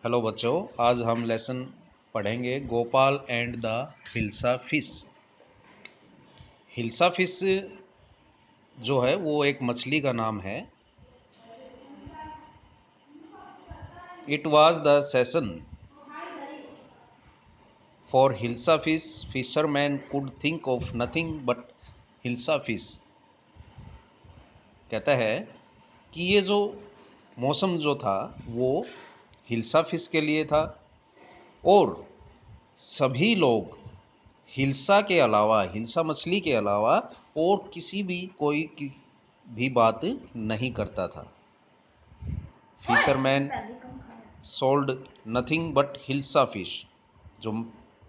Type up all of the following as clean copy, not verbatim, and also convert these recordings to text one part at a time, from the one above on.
Hello बच्चों, आज हम लेसन पढ़ेंगे Gopal and the hilsa fish. Hilsa fish जो है वो एक मछली का नाम है। It was the session for hilsa fish, fisherman could think of nothing but hilsa fish. कहता है कि ये जो मौसम जो था वो हिल्सा फिश के लिए था और सभी लोग हिल्सा के अलावा, हिल्सा मछली के अलावा और किसी भी कोई की भी बात नहीं करता था। Fisherman sold nothing but hilsa fish. जो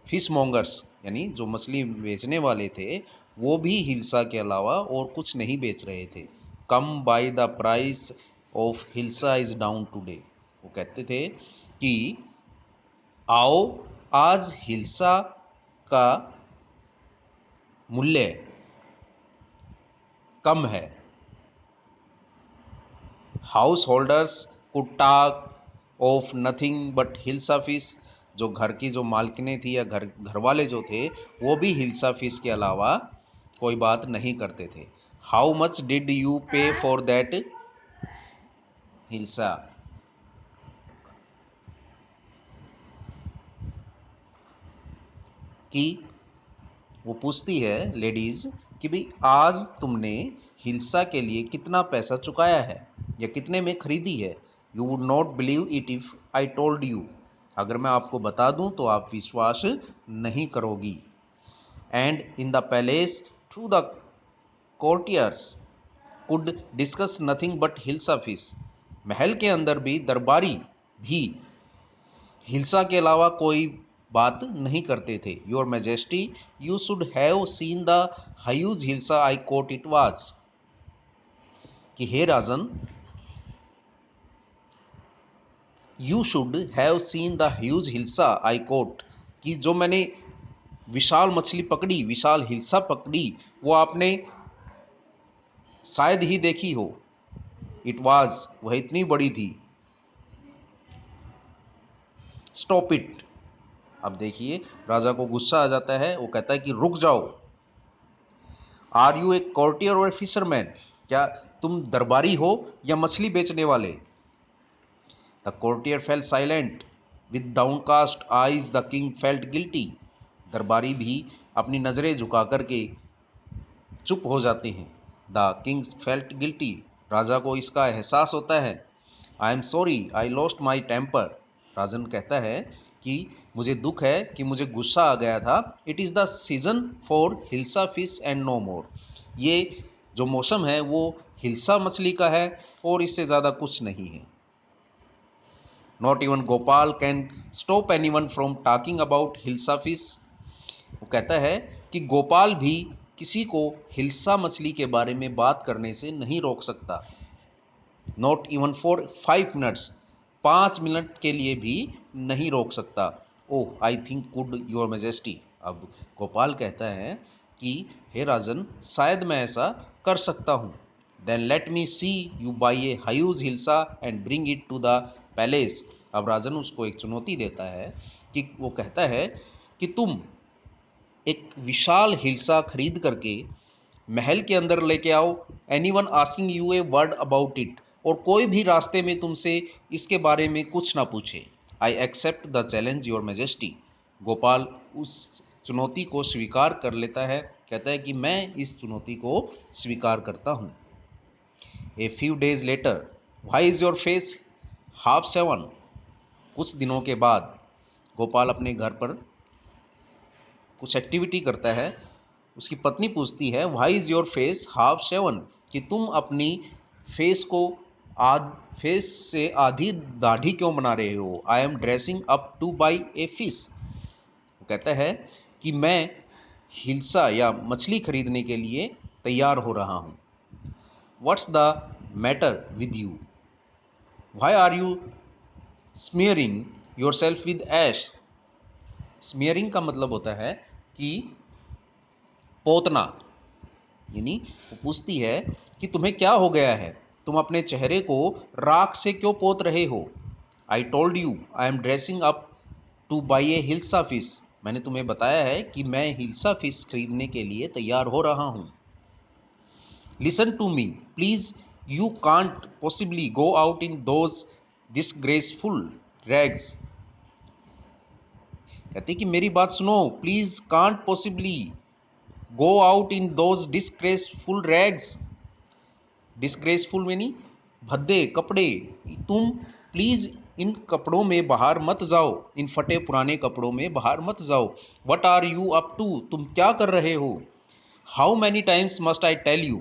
फिश मॉन्गर्स यानी जो मछली बेचने वाले थे वो भी हिल्सा के अलावा और कुछ नहीं बेच रहे थे। Come by the price of hilsa is down today. वो कहते थे कि आओ, आज हिल्सा का मूल्य कम है। House holders could talk of nothing but hilsa fish. जो घर की जो मालकिनें थी या घर वाले जो थे वो भी हिल्सा फिश के अलावा कोई बात नहीं करते थे। हाउ मच डिड यू पे फॉर दैट हिल्सा। कि वो पूछती है लेडीज कि भाई आज तुमने हिल्सा के लिए कितना पैसा चुकाया है या कितने में खरीदी है। You would not believe it if I told you. अगर मैं आपको बता दूं तो आप विश्वास नहीं करोगी। And in the palace through the courtiers could discuss nothing but hilsa fish. महल के अंदर भी दरबारी भी हिल्सा के अलावा कोई बात नहीं करते थे। Your majesty, you should have seen the huge hilsa I caught it was. कि हे राजन, you should have seen the huge hilsa I caught. कि जो मैंने विशाल मछली पकड़ी, विशाल हिल्सा पकड़ी, वो आपने शायद ही देखी हो। इट वाज, वह इतनी बड़ी थी। Stop it. अब देखिए राजा को गुस्सा आ जाता है। वो कहता है कि रुक जाओ। आर यू ए कॉर्टियर और फिशरमैन। क्या तुम दरबारी हो या मछली बेचने वाले। The courtier fail silent with downcast eyes. The king felt guilty. दरबारी भी अपनी नजरें झुका करके चुप हो जाते हैं। The king felt guilty. राजा को इसका एहसास होता है। I am sorry I lost my temper. राजन कहता है कि मुझे दुख है कि मुझे गुस्सा आ गया था। It is the season for hilsa fish and no more. ये जो मौसम है वो हिल्सा मछली का है और इससे ज़्यादा कुछ नहीं है। Not even Gopal can stop any one from talking about hilsa fish. वो कहता है कि गोपाल भी किसी को हिल्सा मछली के बारे में बात करने से नहीं रोक सकता। Not even for 5 minutes. 5 minute के लिए भी नहीं रोक सकता। Oh I think could your majesty. अब गोपाल कहता है कि हे राजन, शायद मैं ऐसा कर सकता हूँ। Then let me see you by a huge hilsa and bring it to the palace. अब राजन उसको एक चुनौती देता है कि वो कहता है कि तुम एक विशाल हिल्सा खरीद करके महल के अंदर लेके आओ। Any one asking U A word about it. और कोई भी रास्ते में तुमसे इसके बारे में कुछ ना पूछे। I accept the challenge your majesty. Gopal उस चुनौती को स्वीकार कर लेता है। कहता है कि मैं इस चुनौती को स्वीकार करता हूँ। A few days later, why is your face half seven. कुछ दिनों के बाद गोपाल अपने घर पर कुछ एक्टिविटी करता है। उसकी पत्नी पूछती है why is your face half seven. कि तुम अपनी फेस को आध फेस से आधी दाढ़ी क्यों बना रहे हो। I am dressing up two by a fish. वो कहता है कि मैं हिल्सा या मछली खरीदने के लिए तैयार हो रहा हूँ। What's the matter with you, why are you smearing yourself with ash. Smearing का मतलब होता है कि पोतना। यानी वो पूछती है कि तुम्हें क्या हो गया है, तुम अपने चेहरे को राख से क्यों पोत रहे हो। I told you I am dressing up two by A hilsa fish. मैंने तुम्हें बताया है कि मैं हिल्सा फिश खरीदने के लिए तैयार हो रहा हूँ। Listen to me please, you can't possibly go out in those disgraceful rags. कहती कि मेरी बात सुनो, please can't possibly go out in those disgraceful rags. Disgraceful यानी भद्दे कपड़े। तुम प्लीज इन कपड़ों में बाहर मत जाओ, इन फटे पुराने कपड़ों में बाहर मत जाओ। What are you up to, तुम क्या कर रहे हो। How many times must I tell you.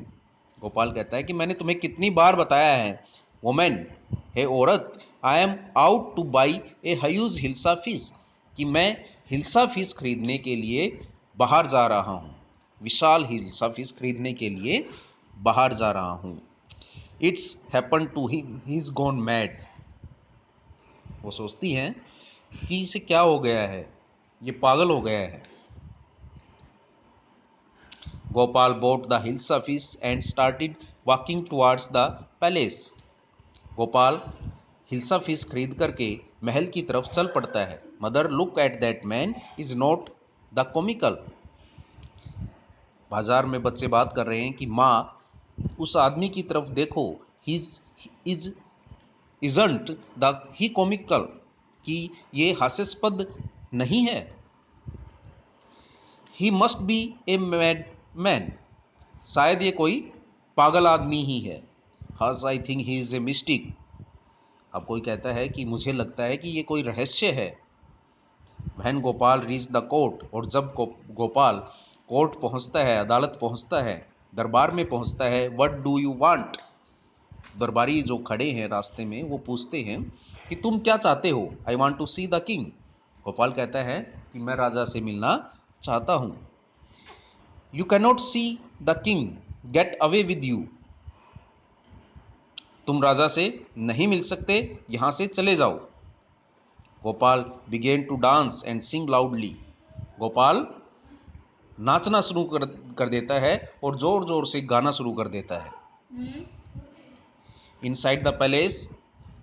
Gopal कहता है कि मैंने तुम्हें कितनी बार बताया है। वोमेन, हे औरत, I am out two by a huge hilsa fish, कि मैं हिल्सा फिश खरीदने के लिए बाहर जा रहा हूँ। विशाल हिल्सा फिश खरीदने के लिए बाहर जा रहा हूँ। It's happen to him, he is gone mad. वो सोचती हैं कि इसे क्या हो गया है, ये पागल हो गया है। Gopal bought the hilsa fish and started walking towards the palace. Gopal hilsa fish खरीद करके महल की तरफ चल पड़ता है। Mother, look at that man is not the comical. बाजार में बच्चे बात कर रहे हैं कि माँ, उस आदमी की तरफ देखो, his is isn't the he comical, कि ये हास्यास्पद नहीं है। He must be a mad man, शायद ये कोई पागल आदमी ही है। Hush I think he is a mystic. अब कोई कहता है कि मुझे लगता है कि ये कोई रहस्य है। वहन गोपाल रीच द कोर्ट, और जब गोपाल कोर्ट पहुंचता है, अदालत पहुंचता है, दरबार में पहुंचता है। What do you want. दरबारी जो खड़े हैं रास्ते में वो पूछते हैं कि तुम क्या चाहते हो। I want to see the king. Gopal कहता है कि मैं राजा से मिलना चाहता हूँ। You cannot see the king, get away with you. तुम राजा से नहीं मिल सकते, यहाँ से चले जाओ। Gopal began to dance and sing loudly. Gopal नाचना शुरू कर देता है और जोर जोर से गाना शुरू कर देता है। इनसाइड द पैलेस,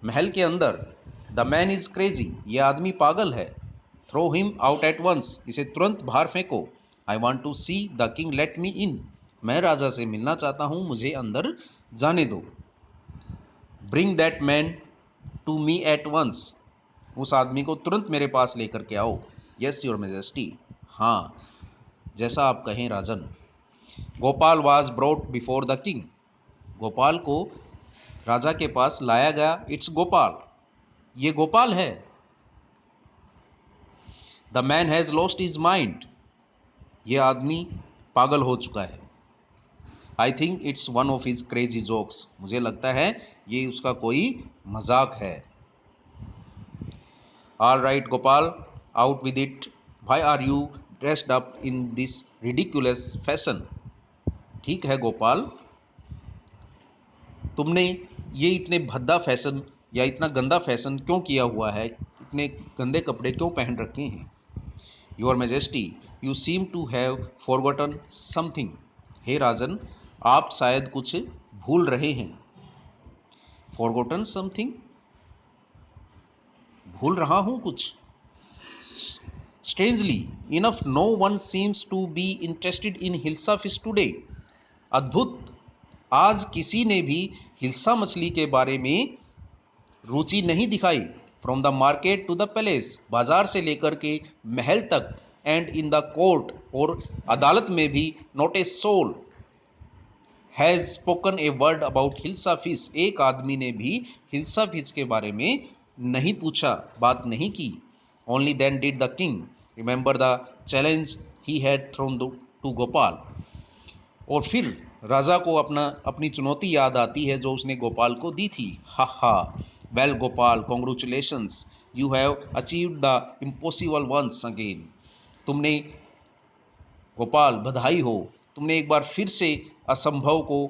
महल के अंदर, द मैन इज क्रेजी, ये आदमी पागल है। Throw him out at once, इसे तुरंत बाहर फेंको। I want to see the king, let me in, मैं राजा से मिलना चाहता हूँ, मुझे अंदर जाने दो। Bring that man to me at once, उस आदमी को तुरंत मेरे पास लेकर के आओ। यस योर मेजेस्टी, हाँ जैसा आप कहें राजन। Gopal was brought before the king, Gopal को राजा के पास लाया गया। इट्स गोपाल, ये गोपाल है। The man has lost his mind, ये आदमी पागल हो चुका है। I think it's one of his crazy jokes, मुझे लगता है ये उसका कोई मजाक है। All right Gopal, out with it, why are you dressed up in this ridiculous fashion. ठीक है गोपाल, तुमने ये इतने भद्दा फैशन या इतना गंदा फैशन क्यों किया हुआ है, इतने गंदे कपड़े क्यों पहन रखे हैं। Your majesty, you seem to have forgotten something, हे राजन, आप शायद कुछ भूल रहे हैं। फॉरगॉटन समथिंग, भूल रहा हूँ कुछ। Strangely enough no one seems to be interested in hilsa fish today. अद्भुत, आज किसी ने भी हिल्सा मछली के बारे में रुचि नहीं दिखाई। From the market to the palace, बाजार से लेकर के महल तक, एंड इन द कोर्ट, और अदालत में भी, not a soul has spoken a word about hilsa fish, एक आदमी ने भी हिल्सा फिश के बारे में नहीं पूछा, बात नहीं की। Only then did the king remember the challenge he had thrown to Gopal, और फिर राजा को अपनी चुनौती याद आती है जो उसने गोपाल को दी थी। Ha ha, well Gopal, congratulations, you have achieved the impossible once again. तुमने, गोपाल बधाई हो, तुमने एक बार फिर से असंभव को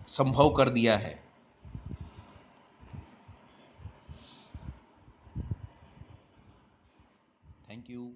संभव कर दिया है। Thank you.